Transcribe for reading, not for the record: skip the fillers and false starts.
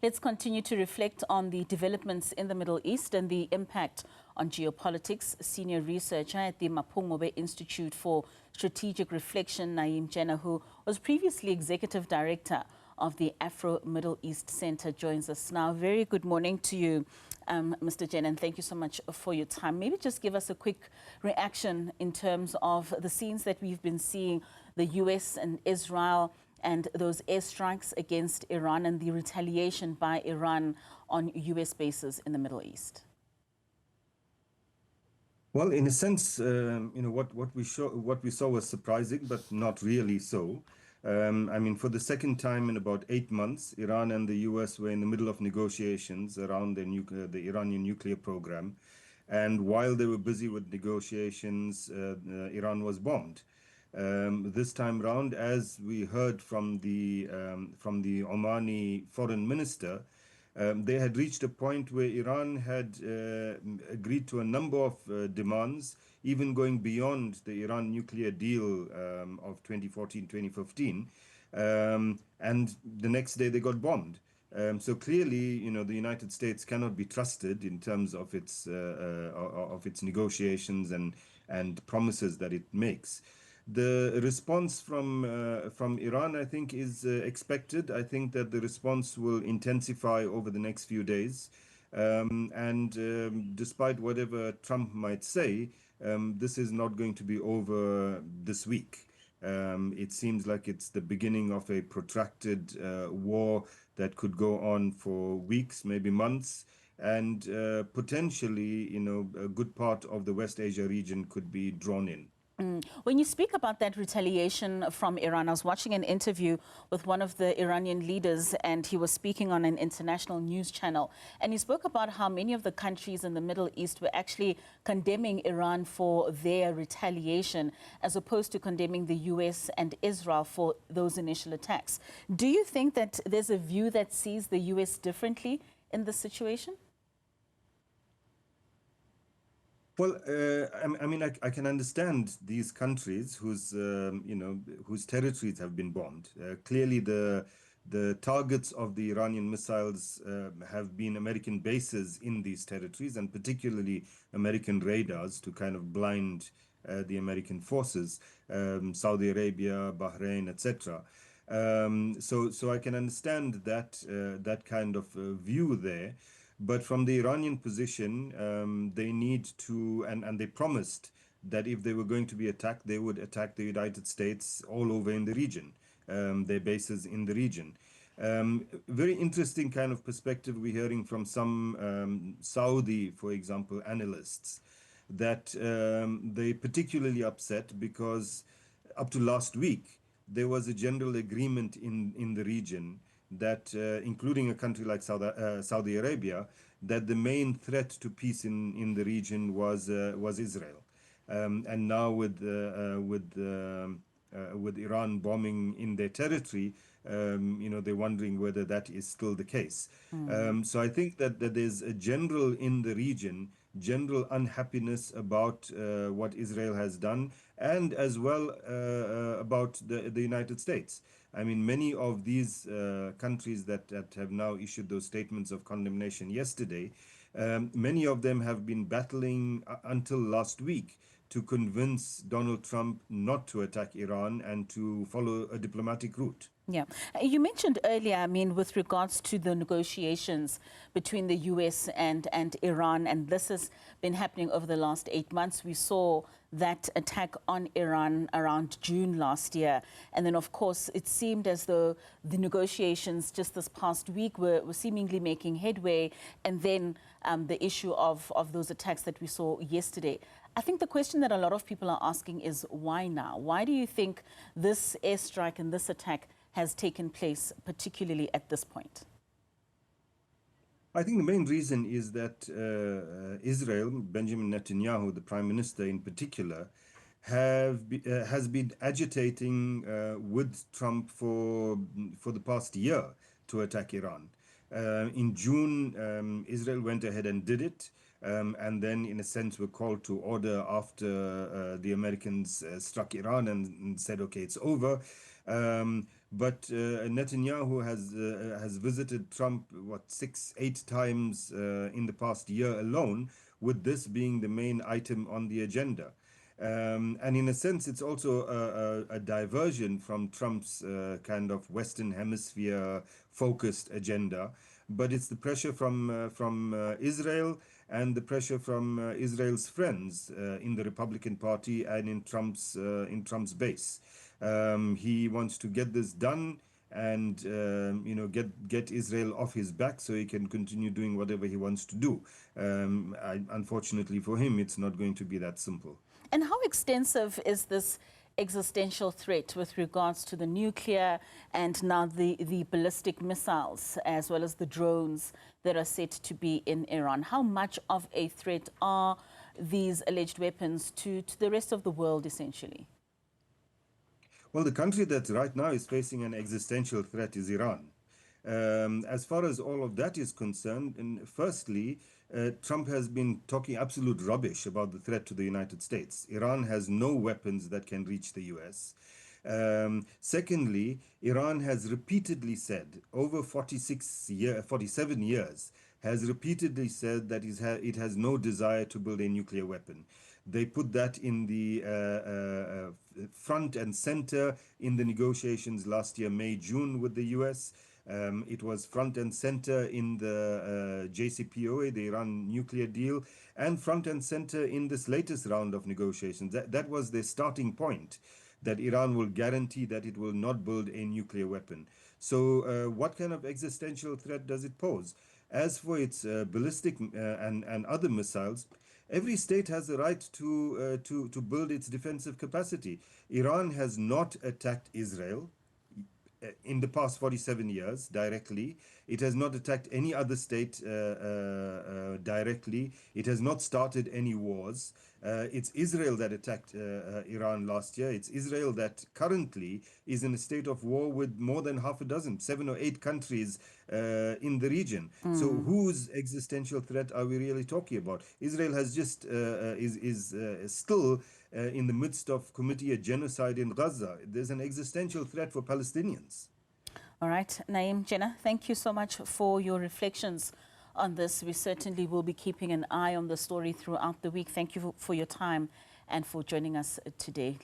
Let's continue to reflect on the developments in the Middle East and the impact on geopolitics. Senior researcher at the Mapungubwe Institute for Strategic Reflection, Jeenah, who was previously executive director of the Afro-Middle East Center, joins us now. Very good morning to you, Mr. Jeenah, and thank you so much for your time. Maybe just give us a quick reaction in terms of the scenes that we've been seeing, the US and Israel, and those airstrikes against Iran and the retaliation by Iran on US bases in the Middle East. Well, in a sense, what we saw was surprising, but not really so. I mean, for the second time in about 8 months, Iran and the US were in the middle of negotiations around the Iranian nuclear program. And while they were busy with negotiations, Iran was bombed. This time round, as we heard from the Omani foreign minister, they had reached a point where Iran had agreed to a number of demands, even going beyond the Iran nuclear deal of 2014-2015. And the next day they got bombed. So clearly, the United States cannot be trusted in terms of its negotiations and promises that it makes. The response from Iran, I think, is expected. I think that the response will intensify over the next few days. Despite whatever Trump might say, this is not going to be over this week. It seems like it's the beginning of a protracted war that could go on for weeks, maybe months, and potentially, a good part of the West Asia region could be drawn in. When you speak about that retaliation from Iran, I was watching an interview with one of the Iranian leaders, and he was speaking on an international news channel. And he spoke about how many of the countries in the Middle East were actually condemning Iran for their retaliation, as opposed to condemning the US and Israel for those initial attacks. Do you think that there's a view that sees the US differently in this situation? Well, I can understand these countries whose territories have been bombed. Clearly, the targets of the Iranian missiles have been American bases in these territories, and particularly American radars to kind of blind the American forces, Saudi Arabia, Bahrain, etc. So I can understand that kind of view there. But from the Iranian position, they need to, and they promised that if they were going to be attacked, they would attack the United States all over in the region, their bases in the region. Very interesting kind of perspective we're hearing from some Saudi, for example, analysts, that they particularly upset because up to last week, there was a general agreement in the region that, including a country like Saudi Arabia, that the main threat to peace in the region was Israel, and now with Iran bombing in their territory, they're wondering whether that is still the case. So I think that there's a general in the region, general unhappiness about what Israel has done, and as well about the United States. I mean, many of these countries that have now issued those statements of condemnation yesterday, many of them have been battling until last week to convince Donald Trump not to attack Iran and to follow a diplomatic route. Yeah. You mentioned earlier, with regards to the negotiations between the US and Iran, and this has been happening over the last 8 months. We saw that attack on Iran around June last year. And then, of course, it seemed as though the negotiations just this past week were seemingly making headway. And then the issue of those attacks that we saw yesterday. I think the question that a lot of people are asking is why now? Why do you think this airstrike and this attack has taken place, particularly at this point? I think the main reason is that Israel, Benjamin Netanyahu, the prime minister in particular, has been agitating with Trump for the past year to attack Iran. In June, Israel went ahead and did it. And then, in a sense, were called to order after the Americans struck Iran and said, okay, it's over. But Netanyahu has visited Trump, what, 6, 8 times in the past year alone, with this being the main item on the agenda. And in a sense, it's also a diversion from Trump's kind of Western Hemisphere focused agenda. But it's the pressure from Israel and the pressure from Israel's friends in the Republican Party and in Trump's base. He wants to get this done and get Israel off his back so he can continue doing whatever he wants to do. Unfortunately for him, it's not going to be that simple. And how extensive is this existential threat with regards to the nuclear and now the ballistic missiles, as well as the drones that are said to be in Iran? How much of a threat are these alleged weapons to the rest of the world, essentially? Well, the country that right now is facing an existential threat is Iran. As far as all of that is concerned, firstly, Trump has been talking absolute rubbish about the threat to the United States. Iran has no weapons that can reach the US. Secondly, Iran has repeatedly said, over 47 years, has repeatedly said that it has no desire to build a nuclear weapon. They put that in the front and center in the negotiations last year, May, June with the US. It was front and center in the JCPOA, the Iran nuclear deal, and front and center in this latest round of negotiations. That was the starting point, that Iran will guarantee that it will not build a nuclear weapon. So what kind of existential threat does it pose? As for its ballistic and other missiles, every state has the right to build its defensive capacity. Iran has not attacked Israel in the past 47 years directly. It has not attacked any other state directly. It has not started any wars. It's Israel that attacked Iran last year. It's Israel that currently is in a state of war with more than half a dozen, 7 or 8 countries in the region. So whose existential threat are we really talking about? Israel has just is still in the midst of committing a genocide in Gaza. There's an existential threat for Palestinians. All right, Jeenah, thank you so much for your reflections on this. We certainly will be keeping an eye on the story throughout the week. Thank you for your time and for joining us today.